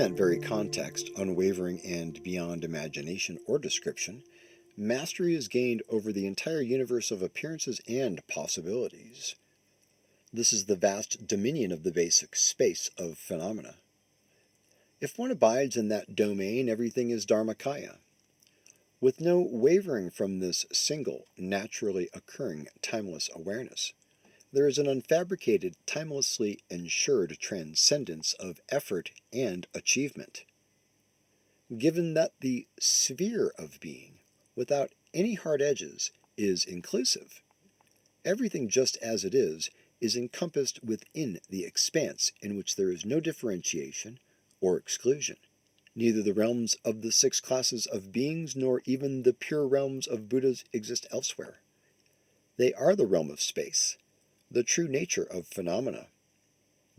that very context, unwavering and beyond imagination or description, mastery is gained over the entire universe of appearances and possibilities. This is the vast dominion of the basic space of phenomena. If one abides in that domain, everything is Dharmakaya. With no wavering from this single, naturally occurring, timeless awareness, there is an unfabricated, timelessly ensured transcendence of effort and achievement. Given that the sphere of being, without any hard edges, is inclusive, everything just as it is encompassed within the expanse in which there is no differentiation or exclusion. Neither the realms of the 6 classes of beings nor even the pure realms of Buddhas exist elsewhere. They are the realm of space, the true nature of phenomena,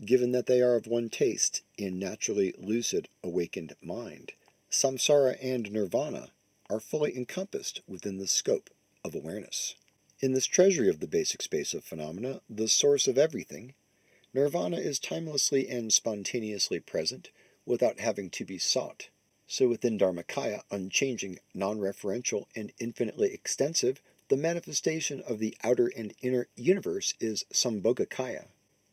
given that they are of one taste in naturally lucid awakened mind. Samsara and nirvana are fully encompassed within the scope of awareness. In this treasury of the basic space of phenomena, the source of everything, nirvana is timelessly and spontaneously present without having to be sought. So within Dharmakaya, unchanging, non-referential, and infinitely extensive, the manifestation of the outer and inner universe is Sambhogakaya,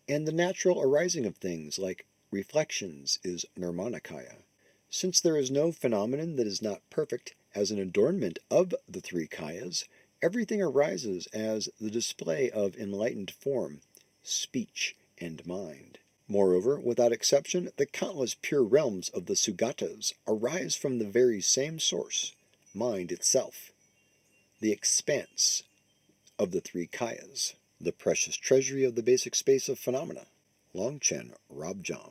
and the natural arising of things like reflections is Nirmanakaya. Since there is no phenomenon that is not perfect as an adornment of the 3 kayas, everything arises as the display of enlightened form, speech, and mind. Moreover, without exception, the countless pure realms of the Sugatas arise from the very same source, mind itself, the expanse of the 3 kayas, the precious treasury of the basic space of phenomena. Longchen Robjam.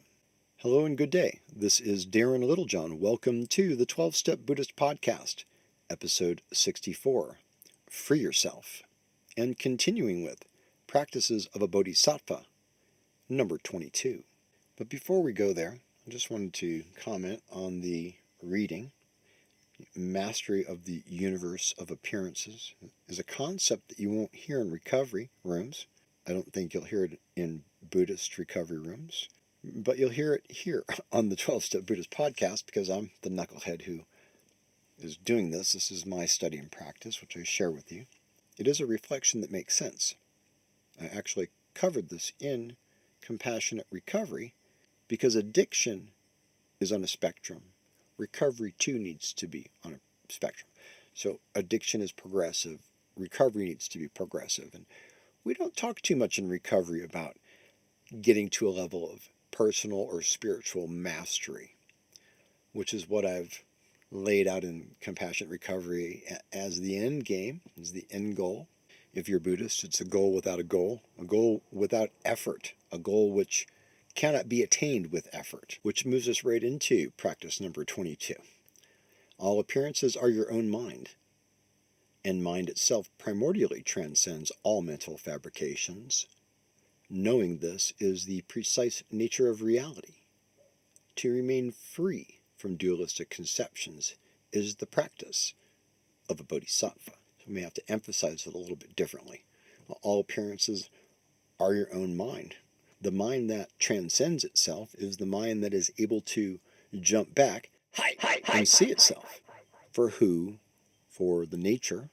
Hello and good day. This is Darren Littlejohn. Welcome to the 12-Step Buddhist Podcast, episode 64, Free Yourself, and continuing with Practices of a Bodhisattva, number 22. But before we go there, I just wanted to comment on the reading. Mastery of the universe of appearances is a concept that you won't hear in recovery rooms. I don't think you'll hear it in Buddhist recovery rooms, but you'll hear it here on the 12-Step Buddhist Podcast because I'm the knucklehead who is doing this. This is my study and practice, which I share with you. It is a reflection that makes sense. I actually covered this in Compassionate Recovery because addiction is on a spectrum. Recovery too needs to be on a spectrum. So addiction is progressive. Recovery needs to be progressive. And we don't talk too much in recovery about getting to a level of personal or spiritual mastery, which is what I've laid out in Compassionate Recovery as the end game, as the end goal. If you're Buddhist, it's a goal without a goal without effort, a goal which cannot be attained with effort, which moves us right into practice number 22. All appearances are your own mind, and mind itself primordially transcends all mental fabrications. Knowing this is the precise nature of reality. To remain free from dualistic conceptions is the practice of a bodhisattva. So we may have to emphasize it a little bit differently. All appearances are your own mind. The mind that transcends itself is the mind that is able to jump back and see itself for who, for the nature,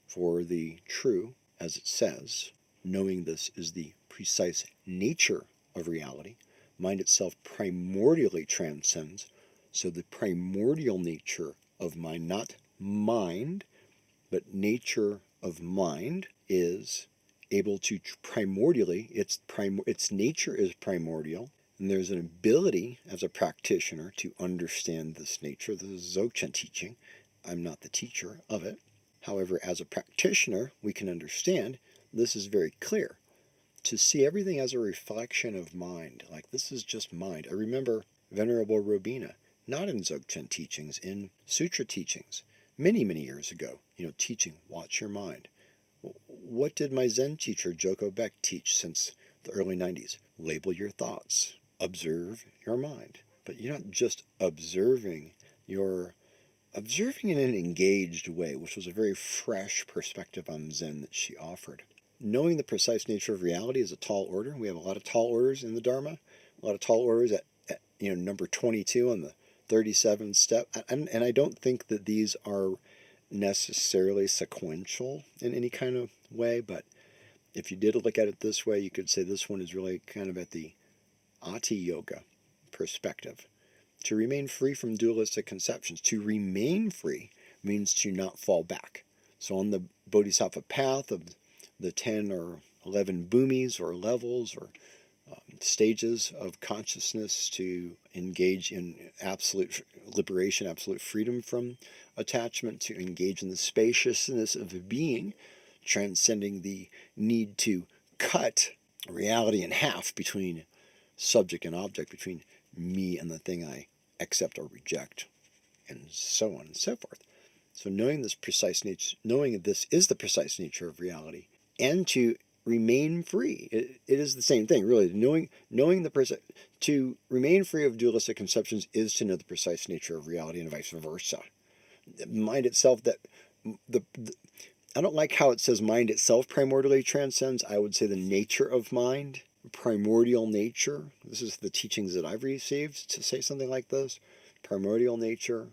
for the true, as it says. Knowing this is the precise nature of reality. Mind itself primordially transcends. So the primordial nature of mind, not mind, but nature of mind, is able to primordially, its nature is primordial, and there's an ability as a practitioner to understand this nature. This is Dzogchen teaching. I'm not the teacher of it. However, as a practitioner, we can understand this is very clear. To see everything as a reflection of mind, like this is just mind. I remember Venerable Robina, not in Dzogchen teachings, in Sutra teachings, many, many years ago, teaching, watch your mind. What did my Zen teacher, Joko Beck, teach since the early 90s? Label your thoughts. Observe your mind. But you're not just observing, you're observing in an engaged way, which was a very fresh perspective on Zen that she offered. Knowing the precise nature of reality is a tall order. We have a lot of tall orders in the Dharma, a lot of tall orders at number 22 on the 37 step. And I don't think that these are necessarily sequential in any kind of way, but if you did look at it this way, you could say this one is really kind of at the Ati Yoga perspective. To remain free from dualistic conceptions. To remain free means to not fall back. So on the Bodhisattva path of the 10 or 11 bhumis or levels or stages of consciousness to engage in absolute liberation, absolute freedom from attachment, to engage in the spaciousness of being, transcending the need to cut reality in half between subject and object, between me and the thing I accept or reject, and so on and so forth. So knowing this is the precise nature of reality, and to remain free. It is the same thing, really. To remain free of dualistic conceptions is to know the precise nature of reality, and vice versa. Mind itself, I don't like how it says mind itself primordially transcends. I would say the nature of mind, primordial nature. This is the teachings that I've received to say something like this. Primordial nature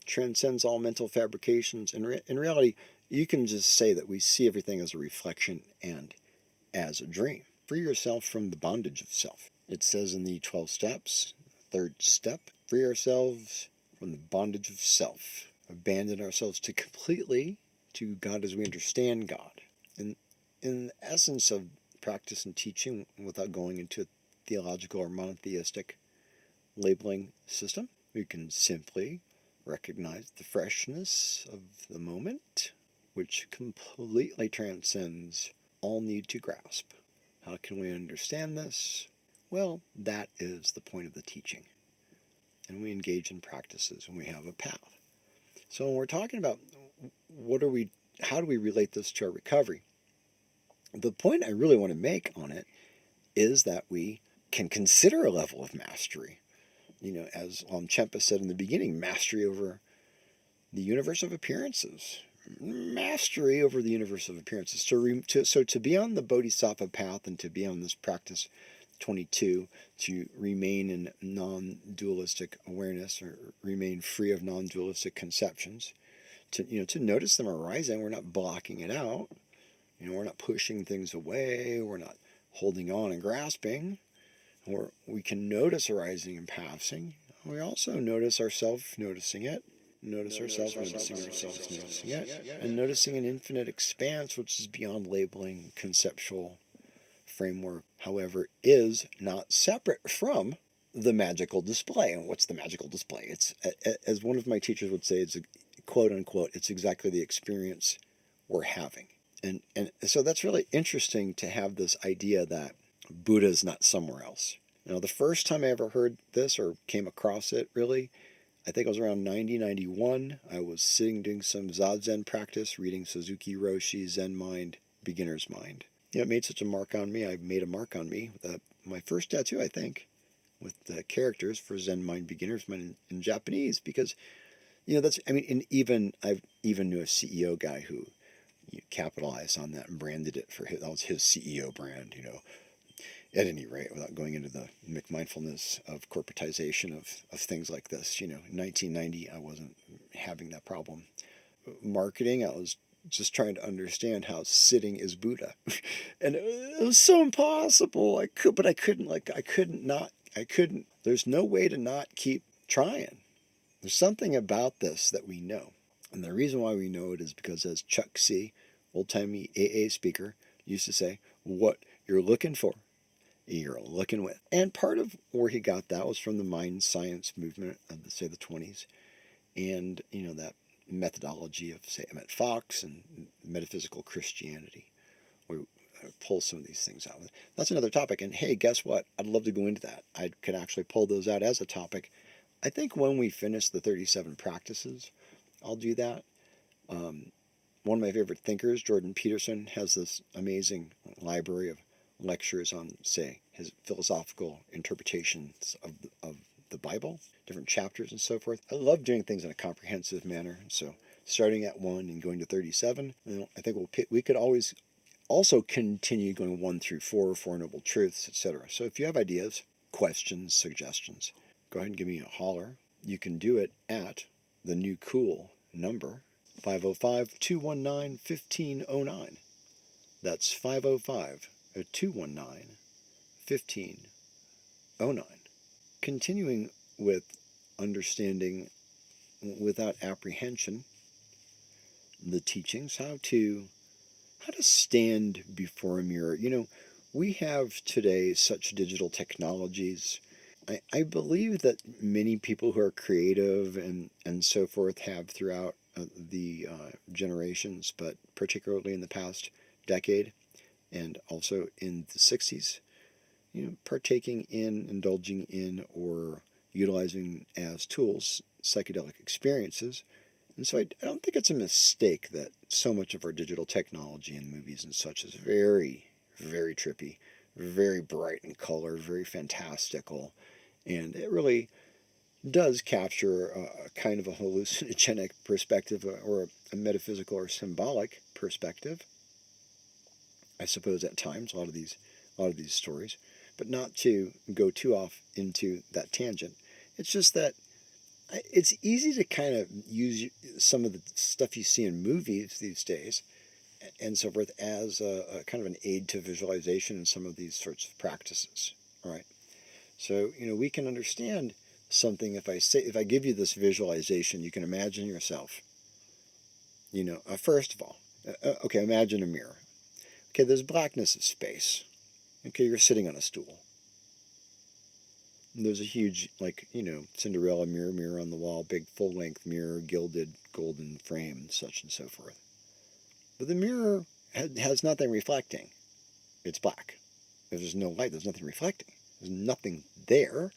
transcends all mental fabrications. In reality, you can just say that we see everything as a reflection and as a dream. Free yourself from the bondage of self. It says in the 12 steps, third step, free ourselves from the bondage of self. Abandon ourselves completely to God as we understand God. And in the essence of practice and teaching, without going into a theological or monotheistic labeling system, we can simply recognize the freshness of the moment, which completely transcends all need to grasp. How can we understand this? Well, that is the point of the teaching. And we engage in practices and we have a path. So when we're talking about how do we relate this to our recovery? The point I really want to make on it is that we can consider a level of mastery. As Longchenpa said in the beginning, mastery over the universe of appearances. Mastery over the universe of appearances. So to be on the Bodhisattva path and to be on this practice 22, to remain in non-dualistic awareness or remain free of non-dualistic conceptions, to notice them arising. We're not blocking it out. We're not pushing things away. We're not holding on and grasping. We can notice arising and passing. We also notice ourselves noticing it. Notice ourselves noticing ourselves noticing it. And noticing an infinite expanse which is beyond labeling, conceptual framework, however, is not separate from the magical display. And what's the magical display? It's, as one of my teachers would say, it's quote unquote, it's exactly the experience we're having. And so that's really interesting to have this idea that Buddha is not somewhere else. The first time I ever heard this or came across it, really, I think it was around 91. I was sitting doing some Zazen practice, reading Suzuki Roshi's Zen Mind, Beginner's Mind. It made such a mark on me. I made a mark on me with my first tattoo, I think, with the characters for Zen Mind, Beginner's Mind in Japanese, because, I even knew a CEO guy who capitalized on that and branded it that was his CEO brand, At any rate, without going into the McMindfulness of corporatization of things like this, in 1990, I wasn't having that problem. Marketing, I was just trying to understand how sitting is Buddha. And it was so impossible. I couldn't. There's no way to not keep trying. There's something about this that we know. And the reason why we know it is because, as Chuck C., old-timey AA speaker, used to say, what you're looking for, you're looking with. And part of where he got that was from the mind science movement of, say, the 20s. And, that methodology of, say, Emmett Fox and metaphysical Christianity, where we pull some of these things out. That's another topic. And, hey, guess what? I'd love to go into that. I could actually pull those out as a topic. I think when we finish the 37 practices, I'll do that. One of my favorite thinkers, Jordan Peterson, has this amazing library of lectures on, say, his philosophical interpretations of the Bible, different chapters and so forth. I love doing things in a comprehensive manner. So starting at 1 and going to 37, I think we could always also continue going 1 through 4, Four Noble Truths, etc. So if you have ideas, questions, suggestions, go ahead and give me a holler. You can do it at the new cool number, 505-219-1509. That's 505-219-1509. Continuing with understanding without apprehension the teachings, how to stand before a mirror. We have today such digital technologies. I believe that many people who are creative and so forth have throughout the generations, but particularly in the past decade and also in the 60s, partaking in, indulging in, or utilizing as tools psychedelic experiences. And so I don't think it's a mistake that so much of our digital technology and movies and such is very, very trippy, very bright in color, very fantastical. And it really does capture a kind of a hallucinogenic perspective or a metaphysical or symbolic perspective, I suppose, at times, a lot of these stories. But not to go too off into that tangent. It's just that it's easy to kind of use some of the stuff you see in movies these days and so forth as a kind of an aid to visualization in some of these sorts of practices. All right. So, we can understand something if I give you this visualization, you can imagine yourself, first of all, okay, imagine a mirror. Okay, there's blackness of space. Okay, you're sitting on a stool. And there's a huge, Cinderella mirror on the wall, big full-length mirror, gilded golden frame, such and so forth. But the mirror has nothing reflecting. It's black. If there's no light, there's nothing reflecting. There's nothing there.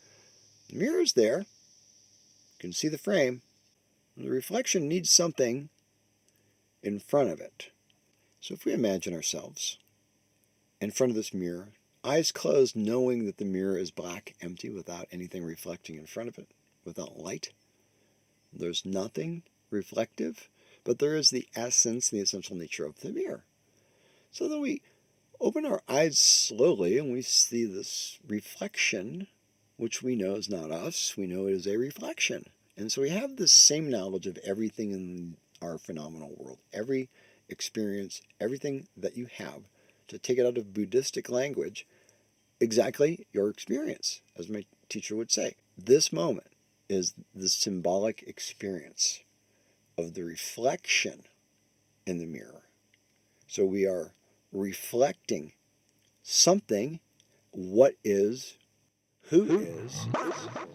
The mirror is there. You can see the frame. The reflection needs something in front of it. So if we imagine ourselves in front of this mirror, eyes closed, knowing that the mirror is black, empty, without anything reflecting in front of it, without light. There's nothing reflective, but there is the essence, the essential nature of the mirror. So then we open our eyes slowly and we see this reflection, which we know is not us. We know it is a reflection. And so we have the same knowledge of everything in our phenomenal world, every experience, everything that you have. To take it out of Buddhistic language, exactly your experience, as my teacher would say. This moment is the symbolic experience of the reflection in the mirror. So we are reflecting something. What is, who is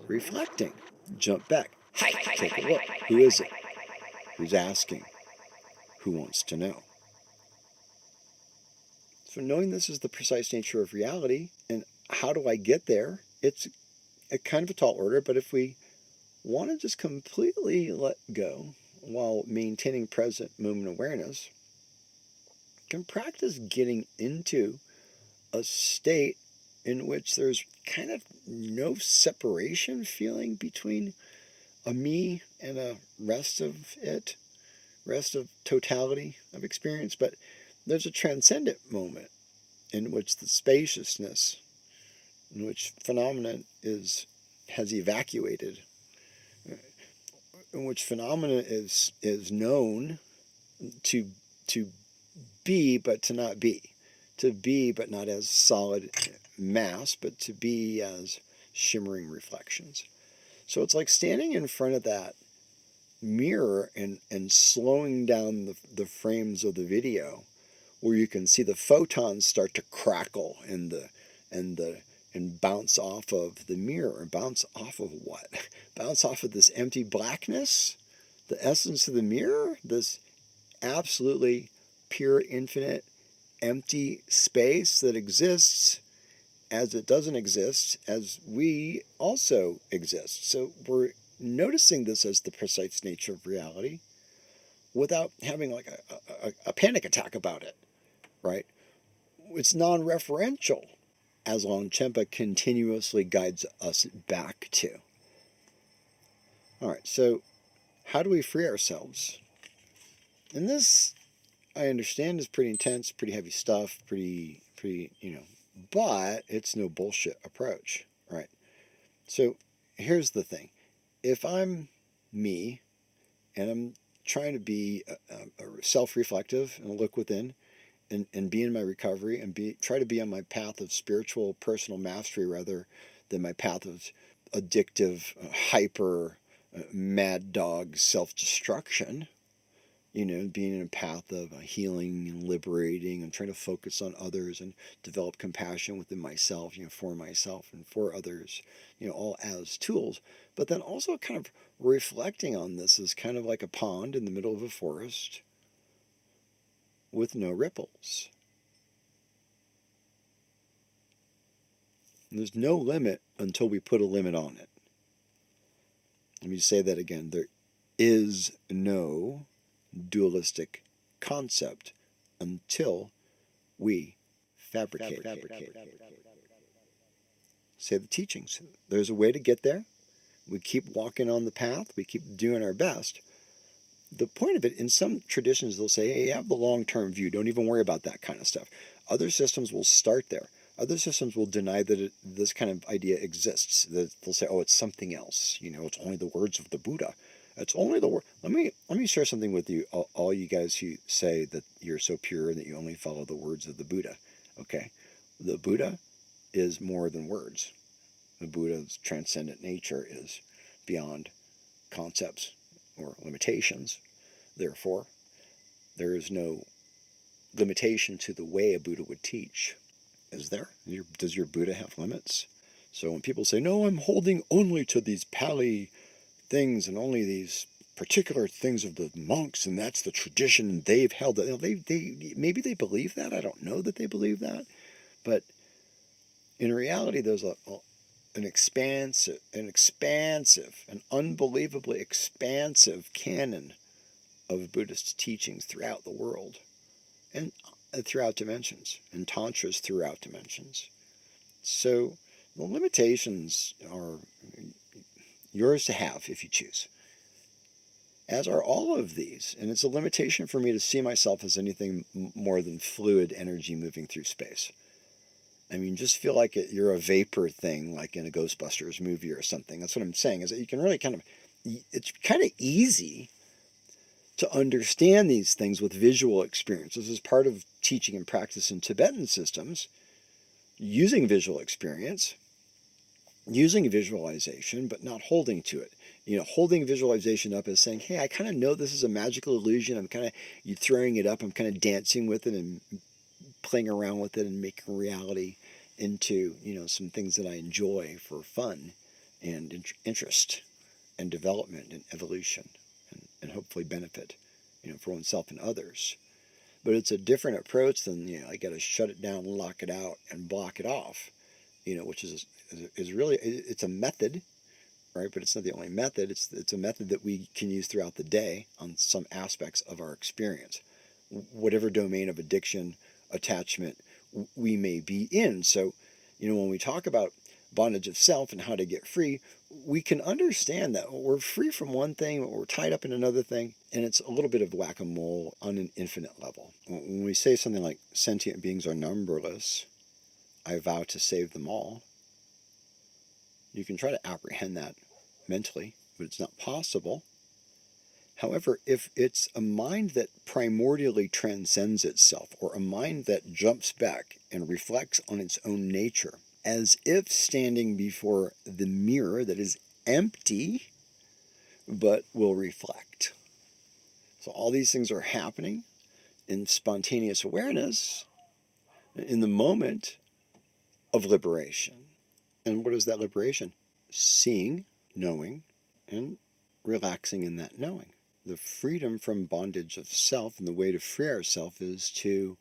reflecting? Jump back. Take a look. Who is it? Who's asking? Who wants to know? So knowing this is the precise nature of reality, and how do I get there? It's a kind of a tall order, but if we want to just completely let go while maintaining present moment awareness, can practice getting into a state in which there's kind of no separation feeling between a me and a rest of totality of experience, but there's a transcendent moment in which the spaciousness, in which phenomenon has evacuated, in which phenomena is known to be but to not be, but not as solid mass, but to be as shimmering reflections. So it's like standing in front of that mirror and slowing down the frames of the video, where you can see the photons start to crackle and bounce off of the mirror. Bounce off of what? Bounce off of this empty blackness, the essence of the mirror, this absolutely pure, infinite, empty space that exists as it doesn't exist, as we also exist. So we're noticing this as the precise nature of reality without having like a panic attack about it, right? It's non-referential, as Longchenpa continuously guides us back to. All right, so how do we free ourselves? And this, I understand, is pretty intense, pretty heavy stuff, pretty, but it's no bullshit approach, right? So here's the thing. If I'm me and I'm trying to be self-reflective and look within and be in my recovery and try to be on my path of spiritual personal mastery rather than my path of addictive, hyper, mad dog self-destruction, being in a path of healing and liberating and trying to focus on others and develop compassion within myself, for myself and for others, all as tools. But then also kind of reflecting on this as kind of like a pond in the middle of a forest with no ripples. And there's no limit until we put a limit on it. Let me say that again. There is no dualistic concept until we fabricate. Say the teachings. There's a way to get there. We keep walking on the path. We keep doing our best. The point of it, in some traditions, they'll say, hey, have the long-term view. Don't even worry about that kind of stuff. Other systems will start there. Other systems will deny that this kind of idea exists. They'll say, oh, it's something else. It's only the words of the Buddha. It's only the word. Let me share something with you, all you guys who say that you're so pure and that you only follow the words of the Buddha. Okay, the Buddha is more than words. The Buddha's transcendent nature is beyond concepts or limitations. Therefore, there is no limitation to the way a Buddha would teach. Is there? Does your Buddha have limits? So when people say, no, I'm holding only to these Pali things and only these particular things of the monks, and that's the tradition they've held. Maybe they believe that. I don't know that they believe that, but in reality, there's an unbelievably expansive canon of Buddhist teachings throughout the world, and throughout dimensions, and tantras throughout dimensions. So the limitations are yours to have if you choose, as are all of these. And it's a limitation for me to see myself as anything more than fluid energy moving through space. I mean, just feel like you're a vapor thing, like in a Ghostbusters movie or something. That's what I'm saying, is that you can really it's kind of easy to understand these things with visual experiences as part of teaching and practice in Tibetan systems, using visual experience, using visualization, but not holding to it. Holding visualization up as saying, hey, I kind of know this is a magical illusion. I'm kind of throwing it up. I'm kind of dancing with it and playing around with it and making reality into, some things that I enjoy for fun and interest and development and evolution and hopefully benefit, for oneself and others. But it's a different approach than, I got to shut it down, lock it out, and block it off, which is really, it's a method, right? But it's not the only method. It's a method that we can use throughout the day on some aspects of our experience, whatever domain of addiction, attachment we may be in. So, when we talk about bondage of self and how to get free, we can understand that we're free from one thing, we're tied up in another thing, and it's a little bit of whack-a-mole on an infinite level. When we say something like sentient beings are numberless, I vow to save them all, you can try to apprehend that mentally, but it's not possible. However, if it's a mind that primordially transcends itself, or a mind that jumps back and reflects on its own nature, as if standing before the mirror that is empty, but will reflect. So all these things are happening in spontaneous awareness, in the moment of liberation. And what is that liberation? Seeing, knowing, and relaxing in that knowing. The freedom from bondage of self, and the way to free ourselves is to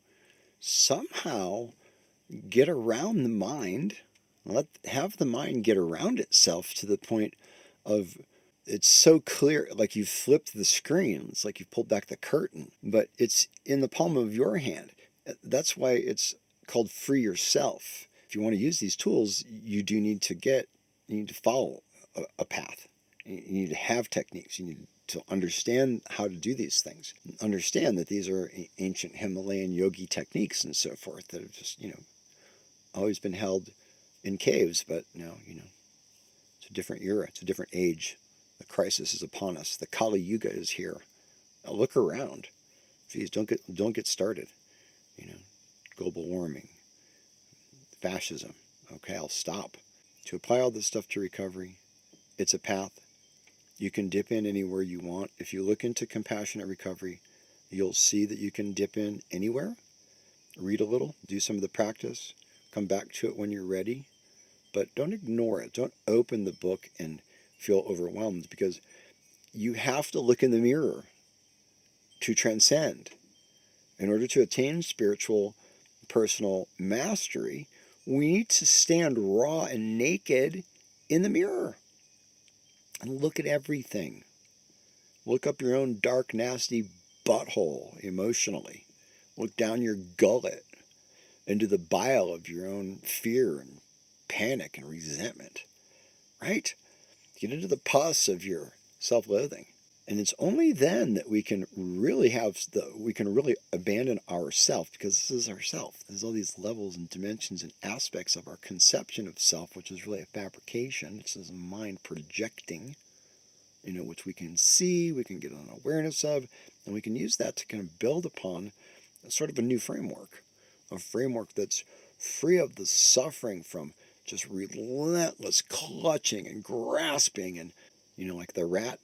somehow get around the mind, have the mind get around itself to the point of it's so clear, like you've flipped the screen. It's like you've pulled back the curtain, but it's in the palm of your hand. That's why it's called free yourself. If you want to use these tools, you need to follow a path. You need to have techniques. You need to understand how to do these things. Understand that these are ancient Himalayan yogi techniques and so forth that have just, always been held in caves, but now, a different era. It's a different age. The crisis is upon us. The Kali Yuga is here. Now look around. Geez, don't get started. Global warming, fascism. Okay, I'll stop. To apply all this stuff to recovery, it's a path. You can dip in anywhere you want. If you look into compassionate recovery, you'll see that you can dip in anywhere. Read a little, do some of the practice, come back to it when you're ready. But don't ignore it. Don't open the book and feel overwhelmed, because you have to look in the mirror to transcend. In order to attain spiritual personal mastery, we need to stand raw and naked in the mirror and look at everything. Look up your own dark, nasty butthole emotionally. Look down your gullet into the bile of your own fear and panic and resentment. Right? Get into the pus of your self-loathing. And it's only then that we can really abandon ourself, because this is ourself. There's all these levels and dimensions and aspects of our conception of self, which is really a fabrication. It's just a mind projecting, which we can see, we can get an awareness of, and we can use that to kind of build upon sort of a new framework, a framework that's free of the suffering from just relentless clutching and grasping, and like the rat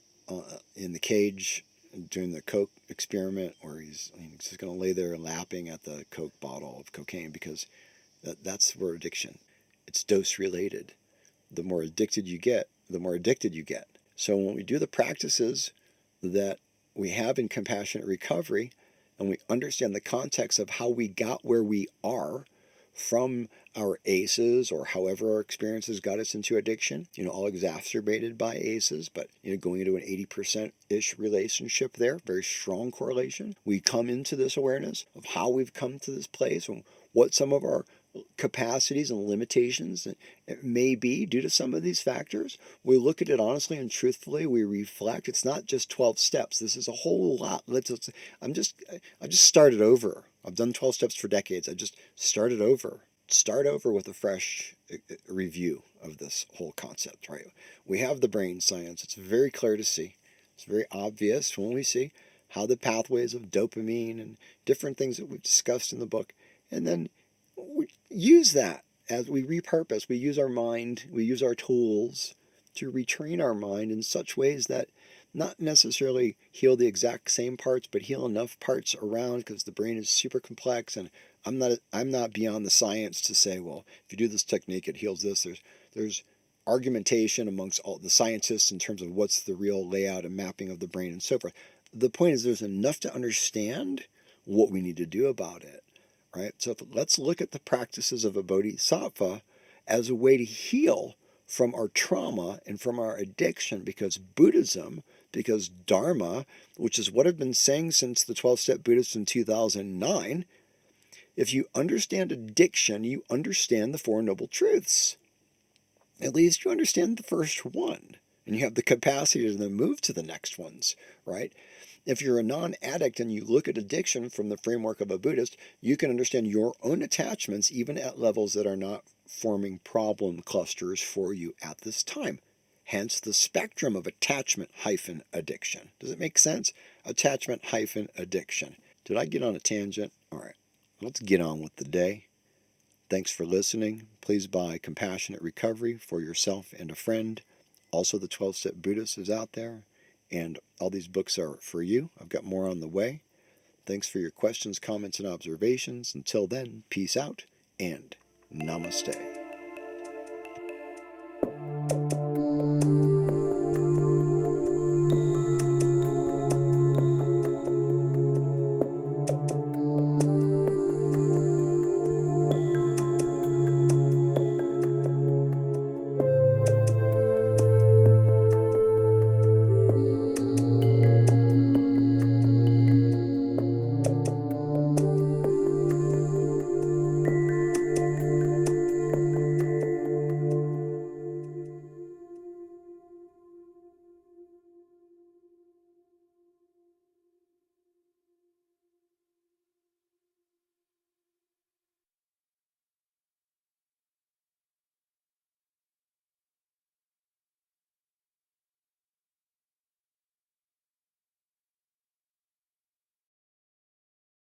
in the cage during the Coke experiment, where he's just going to lay there lapping at the Coke bottle of cocaine, because that's where addiction. It's dose related. The more addicted you get, the more addicted you get. So when we do the practices that we have in compassionate recovery, and we understand the context of how we got where we are from our ACEs, or however our experiences got us into addiction, all exacerbated by ACEs, but going into an 80%-ish relationship there, very strong correlation. We come into this awareness of how we've come to this place, and what some of our capacities and limitations it may be due to some of these factors. We look at it honestly and truthfully. We reflect. It's not just 12 steps. This is a whole lot. I just started over. I've done 12 steps for decades. I just started over. Start over with a fresh review of this whole concept, right? We have the brain science. It's very clear to see. It's very obvious when we see how the pathways of dopamine and different things that we've discussed in the book, and then we use that as we repurpose. We use our mind, we use our tools to retrain our mind in such ways that not necessarily heal the exact same parts, but heal enough parts around, because the brain is super complex. And I'm not beyond the science to say, well, if you do this technique, it heals this. There's argumentation amongst all the scientists in terms of what's the real layout and mapping of the brain and so forth. The point is, there's enough to understand what we need to do about it. Right? So let's look at the practices of a Bodhisattva as a way to heal from our trauma and from our addiction, because Buddhism, because Dharma, which is what I've been saying since the 12-Step Buddhist in 2009, if you understand addiction, you understand the Four Noble Truths. At least you understand the first one, and you have the capacity to then move to the next ones, right? If you're a non-addict and you look at addiction from the framework of a Buddhist, you can understand your own attachments, even at levels that are not forming problem clusters for you at this time. Hence the spectrum of attachment-addiction. Does it make sense? Attachment-addiction. Did I get on a tangent? All right, let's get on with the day. Thanks for listening. Please buy Compassionate Recovery for yourself and a friend. Also, the 12-Step Buddhist is out there. And all these books are for you. I've got more on the way. Thanks for your questions, comments, and observations. Until then, peace out and namaste.